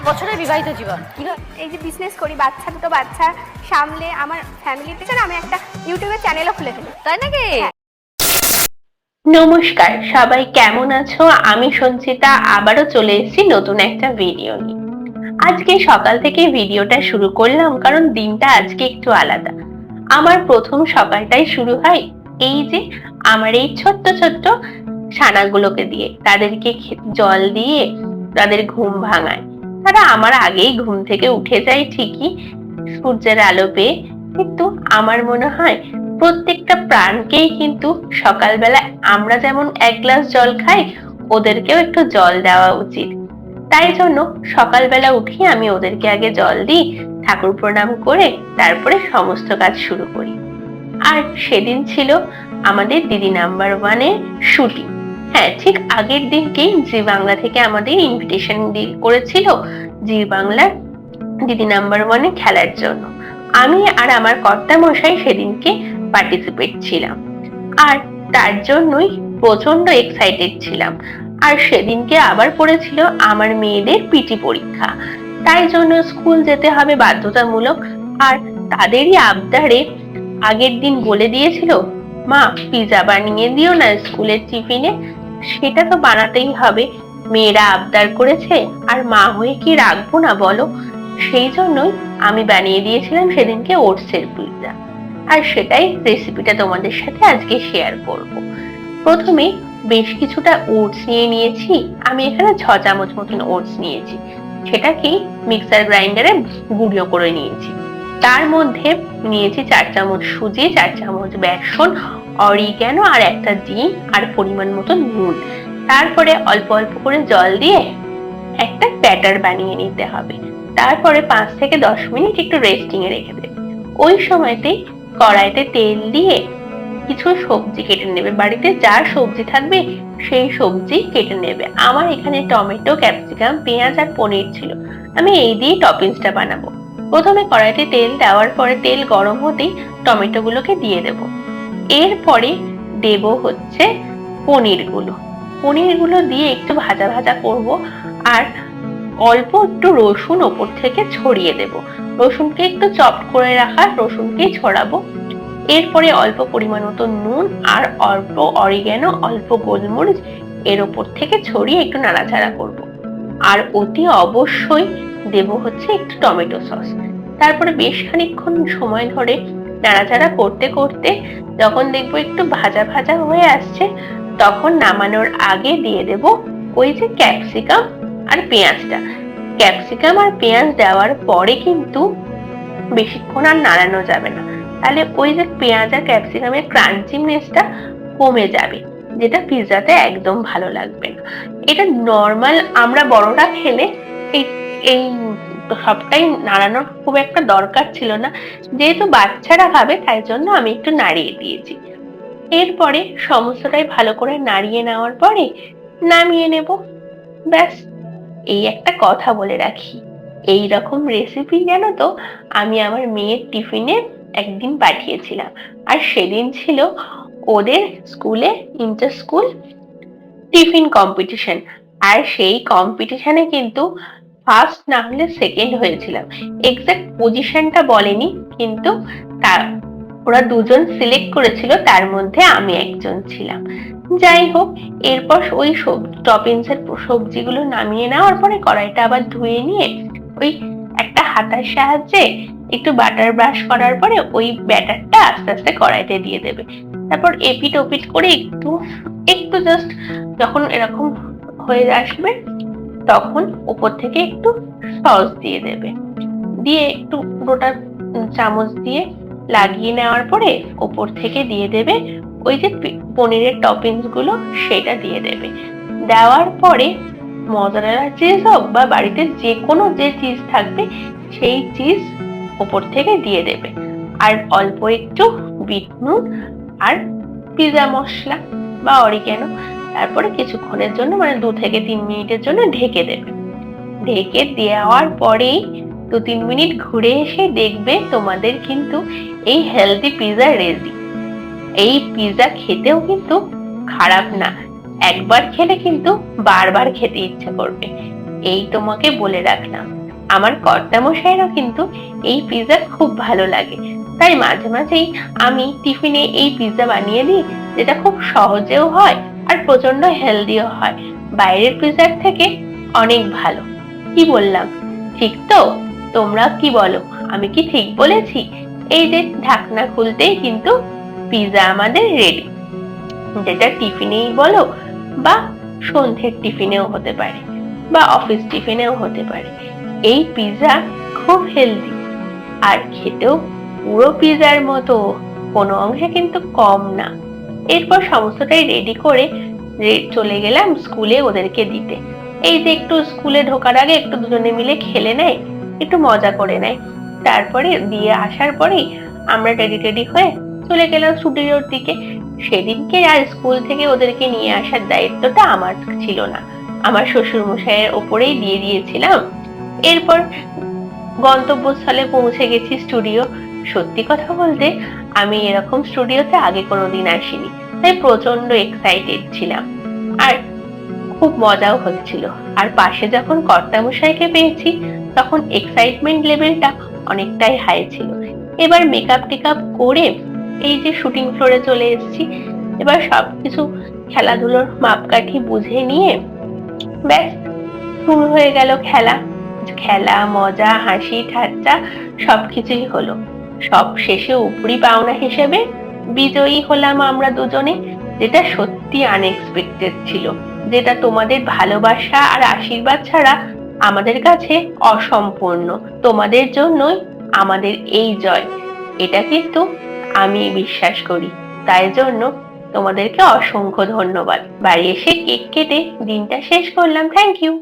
বছরের বিবাহিত জীবন, এই যে বিজনেস করি, দুটো বাচ্চা সামলে আমার ফ্যামিলির পেছনে আমি একটা ইউটিউবের চ্যানেলও খুলে ফেলি। তাই নাকি? নমস্কার, সবাই কেমন আছো? আমি সঞ্চিতা আবারও চলে এসেছি নতুন একটা ভিডিও নিয়ে। আজকে সকাল থেকে ভিডিওটা শুরু করলাম কারণ দিনটা আজকে একটু আলাদা। আমার প্রথম সকালটাই শুরু হয় এই যে আমার এই ছোট্ট ছোট্ট ছানাগুলোকে দিয়ে, তাদেরকে জল দিয়ে তাদের ঘুম ভাঙায়। তারা আমার আগেই ঘুম থেকে উঠে যায় ঠিকই, সূর্যের আলো পেয়ে, কিন্তু আমার মনে হয় প্রত্যেকটা প্রাণকেই কিন্তু সকালবেলা আমরা যেমন এক গ্লাস জল খাই, ওদেরকেও একটু জল দেওয়া উচিত। তাই জন্য সকালবেলা উঠি আমি ওদেরকে আগে জল দিই, ঠাকুর প্রণাম করে তারপরে সমস্ত কাজ শুরু করি। আর সেদিন ছিল আমাদের দিদি নাম্বার 1-এর শুটিং। হ্যাঁ, ঠিক আগের দিনকেই জি বাংলা থেকে আমাদের ইনভিটেশন করেছিল জি বাংলার দিদি নাম্বার 1-এ খেলার জন্য। আমি আর আমার কর্তা মশাই সেদিনকে পার্টিসিপেট ছিলাম, আর তার জন্যই প্রচন্ড এক্সাইটেড ছিলাম। আর সেদিনকে আবার পড়েছিল আমার মেয়েদের পিটি পরীক্ষা, তাই জন্য স্কুল যেতে হবে বাধ্যতামূলক। আর তাদেরই আবদারে আগের দিন বলে দিয়েছিল, মা পিজা বানিয়ে দিও না স্কুলের টিফিনে। সেটা তো বানাতেই হবে, মেয়েরা আবদার করেছে, আর মা হয়ে কি রাখবো না বলো? সেই জন্যই আমি বানিয়ে দিয়েছিলাম সেদিনকে ওটসের পিৎজা, আর সেটাই রেসিপিটা তোমাদের সাথে আজকে শেয়ার করব। প্রথমে বেশ কিছুটা ওটস নিয়ে নিয়েছি। আমি এখানে 6 চামচ মতন ওটস নিয়েছি, সেটাকে মিক্সার গ্রাইন্ডারে গুঁড়ো করে নিয়েছি। তার মধ্যে নিয়েছি 4 চামচ সুজি, 4 চামচ বেসন, অরিগ্যানো আর একটা ডিম, আর পরিমাণ মতো নুন। তারপরে অল্প অল্প করে জল দিয়ে একটা ব্যাটার বানিয়ে নিতে হবে। তারপরে 5 থেকে 10 মিনিট একটু রেস্টিং এ রেখে দেবে। ওই সময়তেই কড়াইতে তেল দিয়ে কিছু সবজি কেটে নেবে, বাড়িতে যার সবজি থাকবে সেই সবজি কেটে নেবে। আমার এখানে টমেটো, ক্যাপসিকাম, পেঁয়াজ আর পনির ছিল, আমি এই দিয়ে টপিংসটা বানাবো। প্রথমে কড়াইতে তেল দেওয়ার পরে তেল গরম হতেই টমেটো গুলোকে দিয়ে দেব। এরপরে দেব হচ্ছে পনিরগুলো দিয়ে একটু ভাজা ভাজা করব, আর অল্প একটু রসুন ওপর থেকে ছড়িয়ে দেব। রসুনকে একটু চপ করে রাখা রসুনকেই ছড়াবো। এরপরে অল্প পরিমাণ মতো নুন আর অল্প অরিগ্যানো, অল্প গোলমরিচ এর ওপর থেকে ছড়িয়ে একটু নাড়াচাড়া করব। আর অতি অবশ্যই দেব হচ্ছে একটু টমেটো সস। তারপরে বেশ খানিকক্ষণ সময় ধরে নাড়াচাড়া করতে করতে যখন দেখবো একটু ভাজা ভাজা হয়ে আসছে, তখন নামানোর আগে দিয়ে দেব ওই যে ক্যাপসিকাম আর পেঁয়াজটা। ক্যাপসিকাম আর পেঁয়াজ দেওয়ার পরে কিন্তু বেশিক্ষণ আর নাড়ানো যাবে না, তাহলে ওই যে পেঁয়াজ আর ক্যাপসিকামের ক্রাঞ্চিনেসটা কমে যাবে, যেটা পিৎজাতে একদম ভালো লাগবে না। এটা নর্মাল আমরা বড়রা খেলে এই এই সবটাই নাড়ানোর খুব একটা দরকার ছিল না, যেহেতু বাচ্চারা খাবে তাই জন্য আমি একটু নাড়িয়ে দিয়েছি। এরপরে সমস্তটাই ভালো করে নাড়িয়ে নেওয়ার পরে নামিয়ে নেব। ব্যাস। এই একটা কথা বলে রাখি, এই রকম রেসিপি জানো তো আমি আমার মেয়ের টিফিনে একদিন পাঠিয়েছিলাম, আর সেদিন ছিল ওদের স্কুলে ইন্টার স্কুল টিফিন কম্পিটিশন। আর সেই কম্পিটিশনে কিন্তু ফার্স্ট না হলে সেকেন্ড হয়েছিলাম। এক্সাক্ট পজিশনটা বলেনি, কিন্তু ওরা দুজন সিলেক্ট করেছিল, তার মধ্যে আমি একজন ছিলাম। যাই হোক, এরপর ওই টপিংস এর সবজিগুলো নামিয়ে নেওয়ার পরে কড়াইটা আবার ধুয়ে নিয়ে ওই একটা হাতার সাহায্যে একটু বাটার ব্রাশ করার পরে ওই ব্যাটারটা আস্তে আস্তে কড়াইতে দিয়ে দেবে। তারপর এপিট ওপিট করে একটু একটু জাস্ট যখন এরকম হয়ে আসবে তখন উপর থেকে একটু সস দিয়ে দেবে, দিয়ে একটু পুরোটা চামচ দিয়ে লাগিয়ে নেওয়ার পরে উপর থেকে দিয়ে দেবে ওই যে পনিরের টপিংস গুলো, সেটা দিয়ে দেবে। দেওয়ার পরে মজারেলা চিজ হোক বা বাড়িতে যে কোনো যে চিজ থাকবে সেই চিজ উপর থেকে দিয়ে দেবে, আর অল্প একটু বিট নুন আর পিৎজা মশলা বা অরিগ্যানো। তারপরে কিছুক্ষণের জন্য মানে 2 থেকে 3 মিনিটের জন্য ঢেকে দেবে। ঢেকে দেওয়ার পরেই 2-3 মিনিট ঘুরে এসে দেখবে তোমাদের কিন্তু এই হেলদি পিৎজা রেডি। এই পিৎজা খেতেও কিন্তু খারাপ না, একবার খেলে কিন্তু বারবার খেতে ইচ্ছে করবে, এই তোমাকে বলে রাখলাম। আমার কর্তামশাইয়েরও কিন্তু এই পিৎজা খুব ভালো লাগে, তাই মাঝে মাঝেই আমি টিফিনে এই পিৎজা বানিয়ে দিই, যেটা খুব সহজেও হয় আর প্রচন্ড হেলদিও হয়, বাইরের পিৎজার থেকে অনেক ভালো। কি বললাম, ঠিক তো? তোমরা কি বলো, আমি কি ঠিক বলেছি? এই যে ঢাকনা খুলতেই কিন্তু পিৎজা আমাদের রেডি, যেটা টিফিনেই বলো বা সন্ধ্যের টিফিনেও হতে পারে বা অফিস টিফিনেও হতে পারে। এই পিৎজা খুব হেলদি আর খেতেও পুরো পিৎজার মতো, কোনো অংশে কিন্তু কম না। এরপর সমস্তটাই রেডি করে চলে গেলাম স্কুলে ওদেরকে দিতে। এই যে একটু স্কুলে ঢোকার আগে একটু দুজনে মিলে খেলে নেয়, একটু মজা করে নেয়, তারপরে দিয়ে আসার পরেই আমরা রেডি টেডি হয়ে চলে গেলাম স্টুডিওর দিকে। সেদিনকে আর স্কুল থেকে ওদেরকে নিয়ে আসার দায়িত্বটা আমার ছিল না, আমার শ্বশুর মশাইয়ের ওপরেই দিয়ে দিয়েছিলাম। এরপর গন্তব্যস্থলে পৌঁছে গেছি, স্টুডিও। সত্যি কথা বলতে আমি এরকম স্টুডিওতে আগে কোনোদিন আসিনি, তাই প্রচন্ড এক্সাইটেড ছিলাম আর খুব মজাও হচ্ছিল। আর পাশে যখন কর্তামশাইকে পেয়েছি তখন এক্সাইটমেন্ট লেভেলটা অনেকটাই হাই ছিল। এবার মেকআপ টেকআপ করে এই যে শুটিং ফ্লোরে চলে এসেছি। এবার সবকিছু খেলাধুলোর মাপকাঠি বুঝে নিয়ে ব্যাস শুরু হয়ে গেল খেলা। খেলা, মজা, হাসি ঠাট্টা সবকিছুই হলো। সব শেষে উপরি পাওনা হিসেবে বিজয়ী হলাম আমরা দুজনে, যেটা সত্যি আনএক্সপেক্টেড ছিল, যেটা তোমাদের ভালোবাসা আর আশীর্বাদ ছাড়া আমাদের কাছে অসম্পূর্ণ। তোমাদের জন্যই আমাদের এই জয়, এটা কিন্তু আমি বিশ্বাস করি। তাই জন্য তোমাদেরকে অসংখ্য ধন্যবাদ। বাড়ি এসে কেক কেটে দিনটা শেষ করলাম। Thank you.